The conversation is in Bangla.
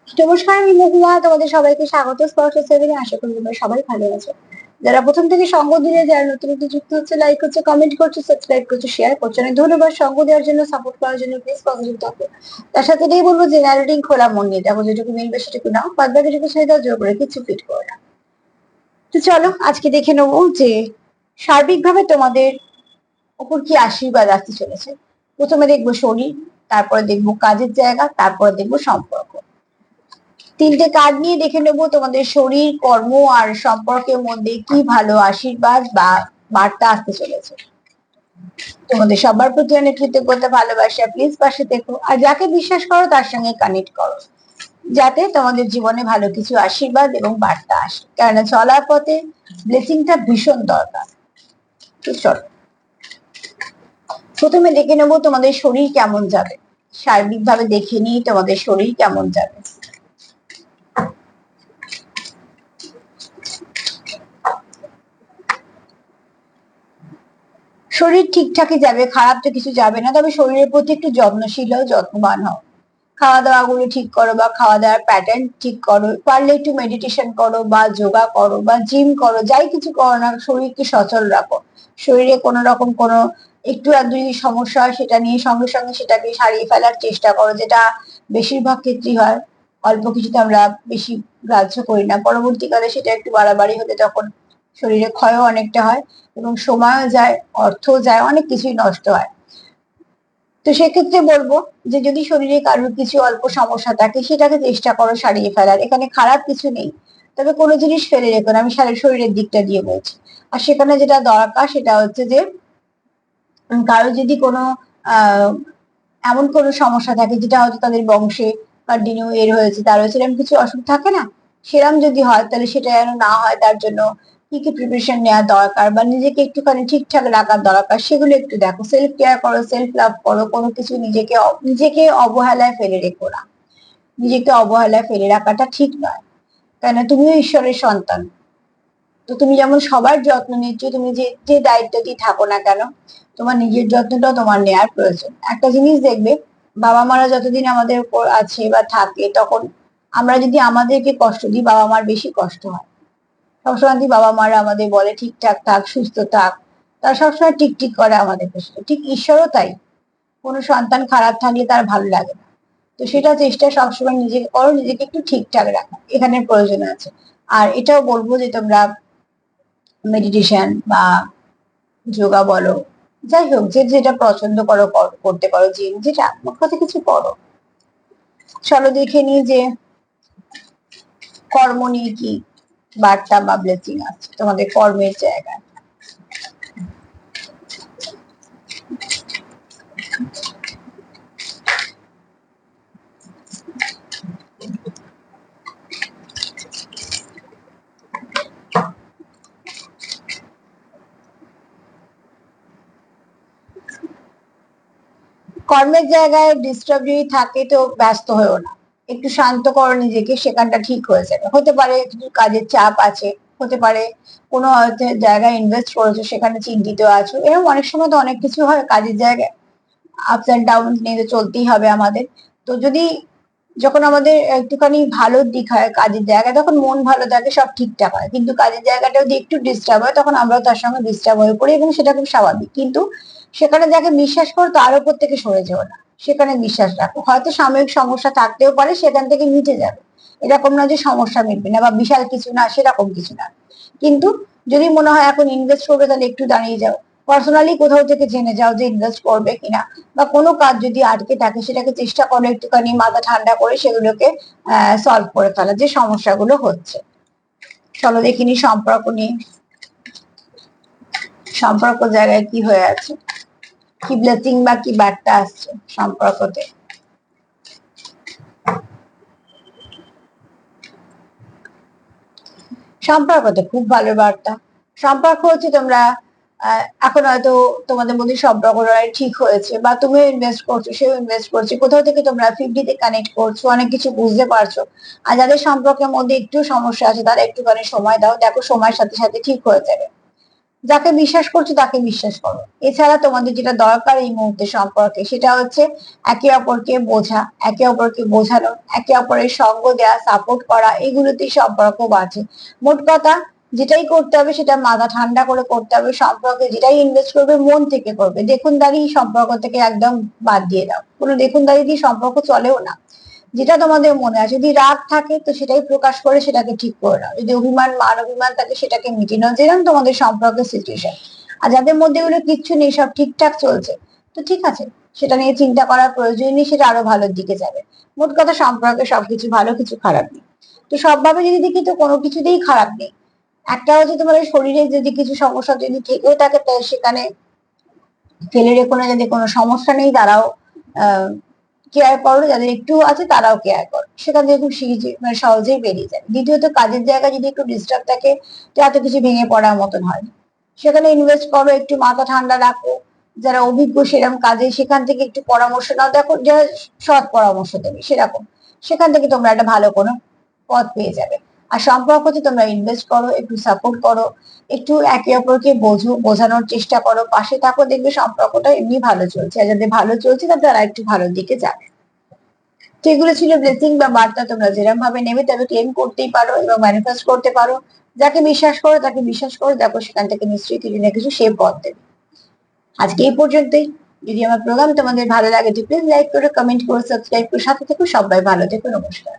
নমস্কার, আমি মহুয়া। তোমাদের সবাইকে স্বাগত স্পর্শ সেভেনে। আশা করি তোমরা সবাই ভালো আছো। যারা প্রথম থেকে সঙ্গ দিলে, যারা নতুন নতুন যুক্ত হচ্ছে, লাইক করছো, কমেন্ট করছো, সাবস্ক্রাইব করছো, শেয়ার করছো, অনেক ধন্যবাদ। সঙ্গ দেওয়ার জন্য, সাপোর্ট করার জন্য প্লিজ পজিটিভ থাকো। তার সাথে এটাই বলবো যে রিডিং খোলা মন নিয়ে দেখো, যেটুকু মিলবে সেটুকু নাও, বাদ বাকি যেটুকু ছেড়ে দাও, জোর করে কিছু ফিট করো না। তো চলো আজকে দেখে নেবো যে সার্বিকভাবে তোমাদের উপর কি আশীর্বাদ আসতে চলেছে। প্রথমে দেখবো শরীর, তারপরে দেখবো কাজের জায়গা, তারপরে দেখবো সম্পর্ক। তিনটে কার্ড নিয়ে দেখে নেবো তোমাদের শরীর, কর্ম আর সম্পর্কের মধ্যে কি ভালো আশীর্বাদ বা বার্তা আসতে চলেছে। তোমাদের সবার প্রতি অনেক কৃতজ্ঞতা, ভালোবাসা। প্লিজ পাশে দেখো, আর যাকে বিশ্বাস করো তার সঙ্গে কানেক্ট করো, যাতে তোমাদের জীবনে ভালো কিছু আশীর্বাদ এবং বার্তা আসে, কেননা চলার পথে ব্লেসিংটা ভীষণ দরকার। তো চলো প্রথমে দেখে নেবো তোমাদের শরীর কেমন যাবে। সার্বিকভাবে দেখে নিই তোমাদের শরীর কেমন যাবে। শরীর ঠিকঠাকই যাবে, খারাপ তো কিছু যাবে না, তবে শরীরের প্রতি একটু যত্নশীল হও, যত্নবান হও। খাওয়া দাওয়া গুলো ঠিক করো বা খাওয়া দাওয়ার প্যাটার্ন ঠিক করো, পারলে একটু মেডিটেশন করো বা যোগা করো বা জিম করো, যাই কিছু করো না, শরীরকে সচল রাখো। শরীরে কোনো রকম কোনো একটু আর যদি সমস্যা হয় সেটা নিয়ে সঙ্গে সঙ্গে সেটাকে সারিয়ে ফেলার চেষ্টা করো, যেটা বেশিরভাগ ক্ষেত্রেই হয়। অল্প কিছুতে আমরা বেশি গ্রাহ্য করি না, পরবর্তীকালে সেটা একটু বাড়াবাড়ি হলে তখন শরীরে ক্ষয়ও অনেকটা হয় এবং সময়ও যায়, অর্থও যায়, অনেক কিছুই নষ্ট হয়। তো সেক্ষেত্রে বলবো যে যদি শরীরে কারোর কিছু অল্প সমস্যা থাকে সেটাকে চেষ্টা করো সারিয়ে ফেলার, এখানে খারাপ কিছু নেই। তবে কোনো জিনিস ফেলে রেখো না, আমি শরীরের দিকটা দিয়ে বলছি। আর সেখানে যেটা দরকার সেটা হচ্ছে যে কারো যদি কোনো আহ এমন কোনো সমস্যা থাকে যেটা হয়তো তাদের বংশে কন্টিনিউ এর হয়েছে, তার হয়েছে এরকম কিছু অসুখ থাকে না, সেরকম যদি হয় তাহলে সেটা যেন না হয়, তার জন্য কি কি প্রিপারেশন নেওয়া দরকার বা নিজেকে একটুখানি ঠিকঠাক রাখার দরকার, সেগুলো একটু দেখো। সেলফ কেয়ার করো, সেলফ লাভ করো, কোনো কিছু নিজেকে অবহেলায় ফেলে রেখো না। নিজেকে অবহেলায় ফেলে রাখাটা ঠিক নয়, কেন তুমিও ঈশ্বরের সন্তান। তো তুমি যেমন সবার যত্ন নিচ্ছ, তুমি যে যে দায়িত্বটি থাকো না কেন, তোমার নিজের যত্নটাও তোমার নেওয়ার প্রয়োজন। একটা জিনিস দেখবে, বাবা মারা যতদিন আমাদের উপর আছে বা থাকে, তখন আমরা যদি আমাদেরকে কষ্ট দিই, বাবা মার বেশি কষ্ট হয়। সবসময় বাবা মারা আমাদের বলে ঠিকঠাক থাক, সুস্থ থাক, তারা সবসময় টিকটিক করে আমাদের পেছনে। ঠিক ঈশ্বরও তাই, কোনো সন্তান খারাপ থাকলে তার ভালো লাগে না। তো সেটা চেষ্টা সবসময় নিজেকে করো, নিজেকে একটু ঠিকঠাক রাখা এখানে প্রয়োজন আছে। আর এটাও বলবো যে তোমরা মেডিটেশন বা যোগা বলো, যাই হোক, যে যেটা পছন্দ করো করতে পারো, জিম, যেটা মোট কথা কিছু করো। চলো দেখে নিই যে কর্ম নিয়ে কি বার্তা বা ব্লেসিং আছে তোমাদের কর্মের জায়গায়। কর্মের জায়গায় ডিস্টার্ব যদি থাকে তো ব্যস্ত হয়েও না, একটু শান্ত করো নিজেকে, সেখানটা ঠিক হয়ে যাবে। হতে পারে কিছু কাজের চাপ আছে, হতে পারে কোনো হয়তো জায়গায় ইনভেস্ট করেছো সেখানে চিন্তিত আছো, এরকম অনেক সময় তো অনেক কিছু হয় কাজের জায়গায়, আপস এন্ড ডাউন নিয়ে তো চলতেই হবে আমাদের। তো যদি যখন আমাদের একটুখানি ভালো দিক হয় কাজের জায়গায়, তখন মন ভালো থাকে, সব ঠিকঠাক হয়। কিন্তু কাজের জায়গাটা যদি একটু ডিস্টার্ব হয়, তখন আমরাও তার সঙ্গে ডিস্টার্ব হয়ে পড়ি এবং সেটা খুব স্বাভাবিক। কিন্তু সেখানে যাকে বিশ্বাস করো তার উপর থেকে সরে যেও না, সেখানে বিশ্বাস রাখো। হয়তো সাময়িক সমস্যা থাকতেও পারে, সেখান থেকে মিটে যাবে। এরকম না যে সমস্যা মিটবে না বা বিশাল কিছু না, সেরকম কিছু না। কিন্তু যদি মনে হয় এখন ইনভেস্ট করবে, তাহলে একটু দাঁড়িয়ে যাও, পার্সোনালি কোথাও থেকে জেনে যাও যে ইনভেস্ট করবে কিনা। বা কোনো কাজ যদি আটকে থাকে, সেটাকে চেষ্টা করো একটুখানি মাথা ঠান্ডা করে সেগুলোকে সলভ করে ফেলা, যে সমস্যাগুলো হচ্ছে। চলো দেখিনি সম্পর্ক নিয়ে, সম্পর্ক জায়গায় কি হয়ে আছে, কি ব্লেসিং বা কি বার্তা আসছে সম্পর্কতে। সম্পর্কতে খুব ভালো বার্তা। সম্পর্ক হচ্ছে তোমরা এখন হয়তো তোমাদের মধ্যে সম্পর্ক ঠিক হয়েছে, বা তুমিও ইনভেস্ট করছো, সেও ইনভেস্ট করছে, কোথাও থেকে তোমরা 50-তে কানেক্ট করছো, অনেক কিছু বুঝতে পারছো। আর যাদের সম্পর্কের মধ্যে একটু সমস্যা আছে, তারা একটুখানি সময় দাও, দেখো সময়ের সাথে সাথে ঠিক হয়ে যাবে। যাকে বিশ্বাস করছো তাকে বিশ্বাস করো। এছাড়া তোমাদের যেটা দরকার এই মুহূর্তে সম্পর্কে সেটা হচ্ছে একে অপরকে বোঝা, একে অপরকে বোঝানো, একে অপরের সঙ্গ দেওয়া, সাপোর্ট করা, এগুলোতেই সম্পর্ক বাড়ছে। মোট কথা যেটাই করতে হবে সেটা মাথা ঠান্ডা করে করতে হবে। সম্পর্কে যেটাই ইনভেস্ট করবে মন থেকে করবে। দেখুনদারি সম্পর্ক থেকে একদম বাদ দিয়ে দাও। কোনো দেখুনদারি দিয়ে সম্পর্ক চলেও না। যেটা তোমাদের মনে আছে, যদি রাগ থাকে তো সেটাই প্রকাশ করে সেটাকে ঠিক করে নাও। যদি অভিমান, মান অভিমান থাকে সেটাকে মিটিয়ে নাও, যেরকম তোমাদের সম্পর্কের সিচুয়েশন। আর যাদের মধ্যে এগুলো কিচ্ছু নেই, সব ঠিকঠাক চলছে, তো ঠিক আছে, সেটা নিয়ে চিন্তা করার প্রয়োজন নেই, সেটা আরো ভালোর দিকে যাবে। মোট কথা সম্পর্কে সবকিছু ভালো, কিছু খারাপ নেই। তো সবভাবে যদি দেখি তো কোনো কিছুতেই খারাপ নেই। একটা হচ্ছে তোমাদের শরীরে যদি কিছু সমস্যা যদি থেকেও থাকে তাহলে সেখানে ফেলে রেখো না। যাদের কোনো সমস্যা নেই তারাও কেয়ার করো, যাদের একটু আছে তারাও কেয়ার করো, সেখান থেকে খুব মানে সহজেই বেরিয়ে যায়। দ্বিতীয়ত কাজের জায়গায় যদি একটু ডিস্টার্ব থাকে তো এত কিছু ভেঙে পড়ার মতন হয়, সেখানে ইনভেস্ট করো, একটু মাথা ঠান্ডা রাখো। যারা অভিজ্ঞ সেরকম কাজে সেখান থেকে একটু পরামর্শ নাও, দেখো যারা সৎ পরামর্শ দেবে সেরকম, সেখান থেকে তোমরা একটা ভালো কোনো পথ পেয়ে যাবে। আর সম্পর্ক হচ্ছে তোমরা ইনভেস্ট করো, একটু সাপোর্ট করো, একটু একে অপরকে বোঝানোর চেষ্টা করো, পাশে থাকো, দেখবে সম্পর্কটা এমনি ভালো চলছে। আর যাদের ভালো চলছে তারা একটু ভালোর দিকে যাবে। তো এগুলো ছিল ব্লেসিং বা বার্তা, তোমরা যেরকম ভাবে নেবে তবে ক্লেম করতেই পারো এবং ম্যানিফেস্ট করতে পারো। যাকে বিশ্বাস করো তাকে বিশ্বাস করো, দেখো সেখান থেকে নিশ্চয়ই কিছু না কিছু সে পথ দেবে। আজকে এই পর্যন্তই। যদি আমার প্রোগ্রাম তোমাদের ভালো লাগে তো প্লিজ লাইক করো, কমেন্ট করো, সাবস্ক্রাইব করো, সাথে থেকো। সবাই ভালো থেকো, নমস্কার।